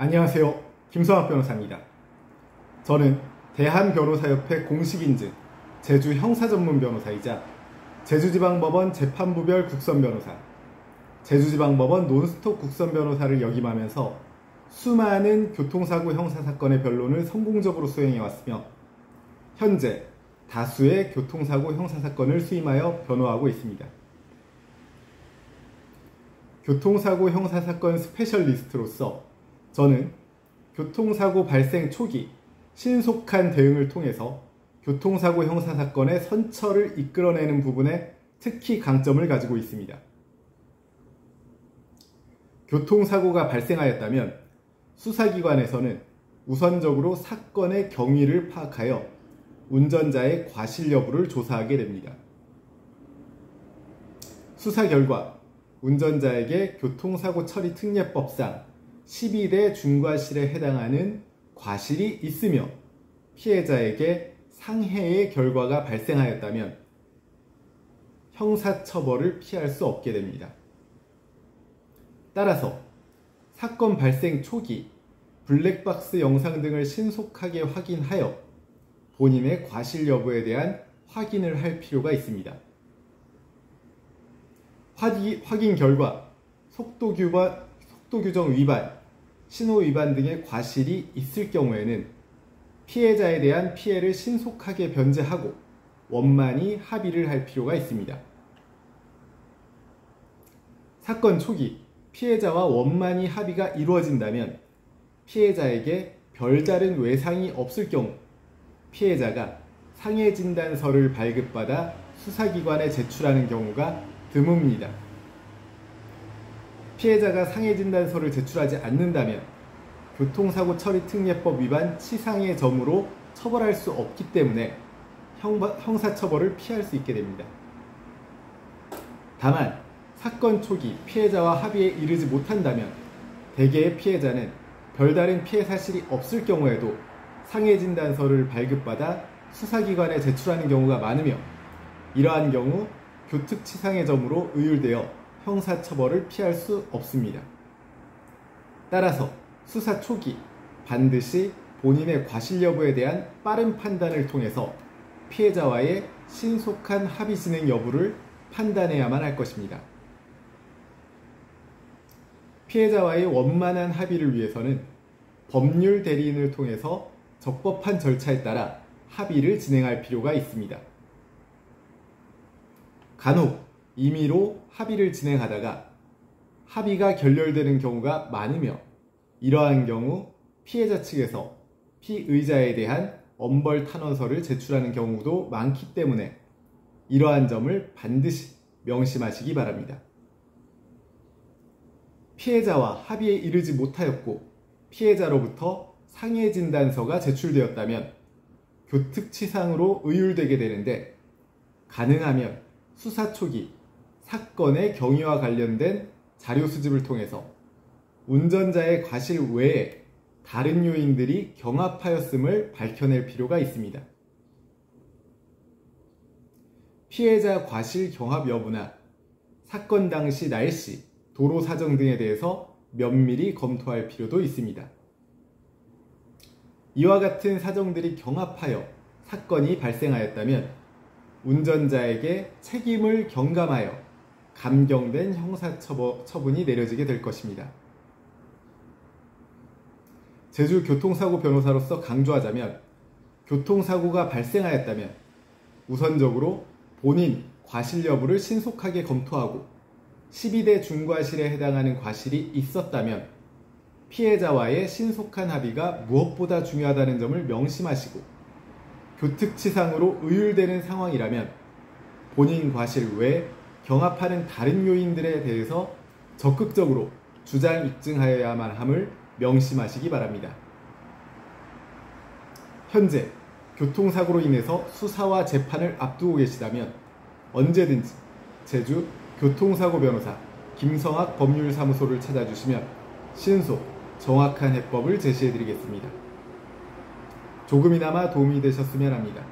안녕하세요. 김성학 변호사입니다. 저는 대한변호사협회 공식인증 제주 형사전문변호사이자 제주지방법원 재판부별 국선변호사, 제주지방법원 논스톱 국선변호사를 역임하면서 수많은 교통사고 형사사건의 변론을 성공적으로 수행해왔으며 현재 다수의 교통사고 형사사건을 수임하여 변호하고 있습니다. 교통사고 형사사건 스페셜리스트로서 저는 교통사고 발생 초기 신속한 대응을 통해서 교통사고 형사사건의 선처를 이끌어내는 부분에 특히 강점을 가지고 있습니다. 교통사고가 발생하였다면 수사기관에서는 우선적으로 사건의 경위를 파악하여 운전자의 과실 여부를 조사하게 됩니다. 수사 결과 운전자에게 교통사고 처리 특례법상 12대 중과실에 해당하는 과실이 있으며 피해자에게 상해의 결과가 발생하였다면 형사처벌을 피할 수 없게 됩니다. 따라서 사건 발생 초기 블랙박스 영상 등을 신속하게 확인하여 본인의 과실 여부에 대한 확인을 할 필요가 있습니다. 확인 결과 속도 규정 위반, 신호 위반 등의 과실이 있을 경우에는 피해자에 대한 피해를 신속하게 변제하고 원만히 합의를 할 필요가 있습니다. 사건 초기 피해자와 원만히 합의가 이루어진다면 피해자에게 별다른 외상이 없을 경우 피해자가 상해진단서를 발급받아 수사기관에 제출하는 경우가 드뭅니다. 피해자가 상해진단서를 제출하지 않는다면 교통사고 처리 특례법 위반 치상의 점으로 처벌할 수 없기 때문에 형사처벌을 피할 수 있게 됩니다. 다만 사건 초기 피해자와 합의에 이르지 못한다면 대개의 피해자는 별다른 피해 사실이 없을 경우에도 상해진단서를 발급받아 수사기관에 제출하는 경우가 많으며 이러한 경우 교특치상의 점으로 의율되어 형사처벌을 피할 수 없습니다. 따라서 수사 초기 반드시 본인의 과실 여부에 대한 빠른 판단을 통해서 피해자와의 신속한 합의 진행 여부를 판단해야만 할 것입니다. 피해자와의 원만한 합의를 위해서는 법률 대리인을 통해서 적법한 절차에 따라 합의를 진행할 필요가 있습니다. 간혹 임의로 합의를 진행하다가 합의가 결렬되는 경우가 많으며 이러한 경우 피해자 측에서 피의자에 대한 엄벌 탄원서를 제출하는 경우도 많기 때문에 이러한 점을 반드시 명심하시기 바랍니다. 피해자와 합의에 이르지 못하였고 피해자로부터 상해진단서가 제출되었다면 교특치상으로 의율되게 되는데 가능하면 수사 초기 사건의 경위와 관련된 자료 수집을 통해서 운전자의 과실 외에 다른 요인들이 경합하였음을 밝혀낼 필요가 있습니다. 피해자 과실 경합 여부나 사건 당시 날씨, 도로 사정 등에 대해서 면밀히 검토할 필요도 있습니다. 이와 같은 사정들이 경합하여 사건이 발생하였다면 운전자에게 책임을 경감하여 감경된 형사처분이 내려지게 될 것입니다. 제주 교통사고 변호사로서 강조하자면 교통사고가 발생하였다면 우선적으로 본인 과실 여부를 신속하게 검토하고 12대 중과실에 해당하는 과실이 있었다면 피해자와의 신속한 합의가 무엇보다 중요하다는 점을 명심하시고 교특치상으로 의율되는 상황이라면 본인 과실 외에 경합하는 다른 요인들에 대해서 적극적으로 주장 입증하여야만 함을 명심하시기 바랍니다. 현재 교통사고로 인해서 수사와 재판을 앞두고 계시다면 언제든지 제주 교통사고 변호사 김성학 법률사무소를 찾아주시면 신속, 정확한 해법을 제시해드리겠습니다. 조금이나마 도움이 되셨으면 합니다.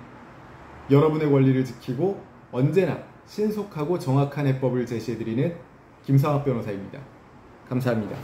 여러분의 권리를 지키고 언제나 신속하고 정확한 해법을 제시해드리는 김성학 변호사입니다. 감사합니다.